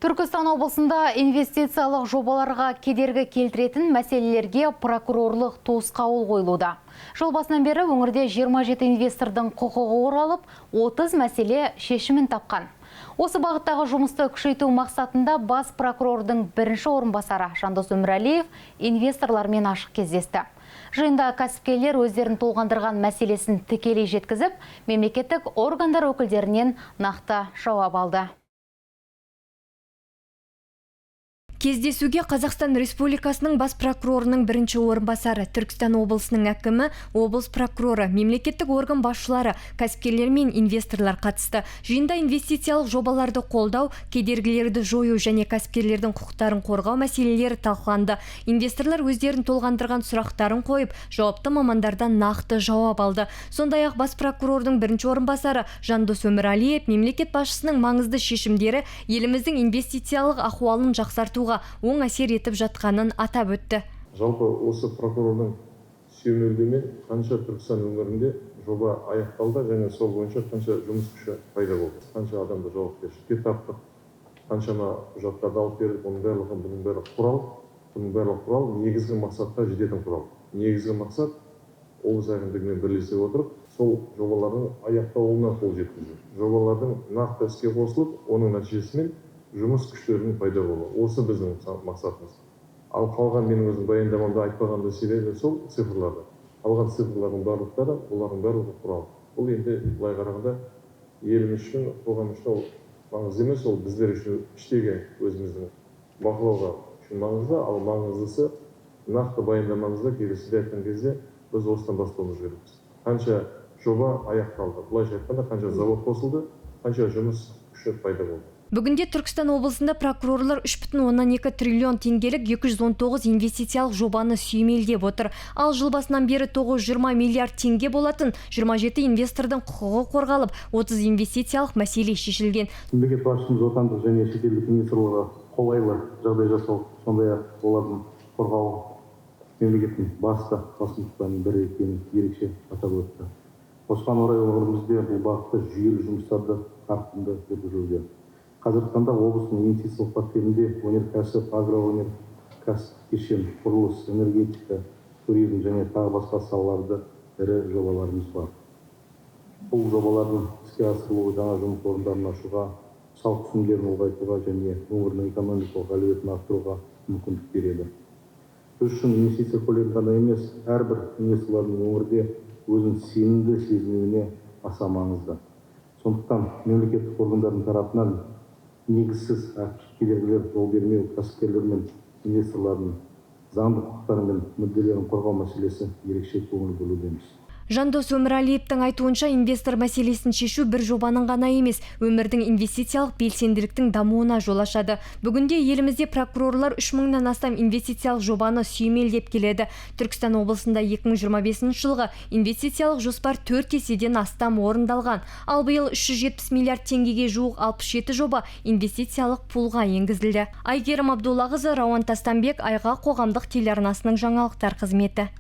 Түркістан облысында инвестициялық жобаларға кедергі келтіретін мәселелерге прокурорлық тосқауыл қойылуда. Жыл басынан бері өңірде 27 инвестордың құқығы оралып, 30 мәселе шешімін тапқан. Осы бағыттағы жұмысты күшейту мақсатында бас прокурордың бірінші орынбасары Жандос Өмірәлиев инвесторлармен ашық кездесті. Жиында кәсіпкерлер өздерін толғандырған мәселесін тікелей жеткізіп, мемлекеттік органдар өкілдерінен нақты жауап алды. Кездесуге Қазақстан Республикасының бас прокурорының бірінші орынбасары, Түркістан облысының әкімі, облыс прокуроры, мемлекеттік орган басшылары, кәсіпкерлер мен инвесторлар қатысты. Жиында инвестициялық жобаларды қолдау, кедергілерді жою және кәсіпкерлердің құқықтарын қорғау мәселелері талқыланды. Инвесторлар өздерін толғандырған сұрақтарын қойып, жауапты мамандардан нақты жауап алды. Сондай-ақ бас прокурордың бірінші орынбасары Жандос Өмірәлиев мемлекет басшысының маңызды шешімдері еліміздің инвестициялық ахуалын жақсартуға оң әсер етіп жатқанын атап өтті. Жалпы осы прокурордың сүйемелдеуімен қанша Түркістан өңірінде жоба аяқталды және сол бойынша қанша жұмыс күші пайда болды. Қанша адамды жауапкершілікке тарттық, қаншама құжаттарды алып бердік. Бұның барлығы құрал негізгі мақсатқа жететін құрал. Негізгі мақсат облыс әкімдігімен бірлесе отырып, сол жобалардың аяқталуына қол жеткізу. Жобалардың нақты іске қосылып, оның нәтижесімен жұмыс күштерінің пайда болуы. Осы біздің мақсатымыз. Ал қалған менің өзім баяндамамда айтпағанда себебі сол цифрларды. Қалған цифрлардың барлықтары, олардың барлығы құрал. Бұл енді былай қарағанда еліміз үшін, қоғам үшін ол маңызды емес, ол біздер үшін іштегі өзіміздің бақылауға үшін маңызды, ал маңыздысы нақты баяндамамызда келесіде айтқан кезде біз осыдан бастауымыз керекпіз. Қанша жоба аяқталды, былайша айтқанда қанша завод қосылды, қанша жұмыс күші пайда болды. Бүгінде Түркістан облысында прокурорлар 3,2 триллион теңгелік 219 инвестициялық жобаны сүйемелдеп отыр. Ал жыл басынан бері 920 миллиард теңге болатын 27 инвестордың құқығы қорғалып, 30 инвестициялық мәселе шешілген. Мемлекет басшымыз отандық және шетелдік инвесторларға қолайлы жағдай жасау, сондай-ақ олардың қорғау мемлекеттің басты басымдықтарының бірі екенін ерекше атап өтті. Осыған орай өңірімізде бұл бағытта жүйелі жұмыстарды қарқынды жүргізілуде. Қазіргі таңда облыстың инвестициялық портфелінде өнеркәсіп, агроөнеркәсіп кешен, құрылыс, энергетика, туризм және тағы басқа салаларда ірі жобаларымыз бар. Бұл жобалардың іске асырылуы жаңа жұмыс орындарын ашуға, салық түсімдерін ұлғайтуға және өңірдің экономикалық әлеуетін арттыруға мүмкіндік береді. Біз үшін инвестиция көлемі ғана емес, әрбір инвесторлардың өңірде өзін сенімді сезінуіне аса маңызды. Сондықтан мемлекеттік органдардың тарапынан негізсіз кедергілер жол бермеу, кәсіпкерлер мен инвесторлардың заңды құқықтары мен мүдделерін қорғау мәселесі ерекше көңіл бөлудеміз. Жандос Өмірәлиевтің айтуынша инвестор мәселесін шешу бір жобаның ғана емес, өмірдің инвестициялық белсенділіктің дамуына жол ашады. Бүгінде елімізде прокурорлар 3000-нан астам инвестициялық жобаны сүйемелдеп келеді. Түркістан облысында 2025 жылғы инвестициялық жоспар 4 еседен астам орындалған. Ал биыл 370 миллиард теңгеге жуық 67 жоба инвестициялық пулға енгізілді. Айгерім Абдуллақызы, Рауан Тастанбек, Айға қоғамдық телеарнасының жаңалықтар қызметі.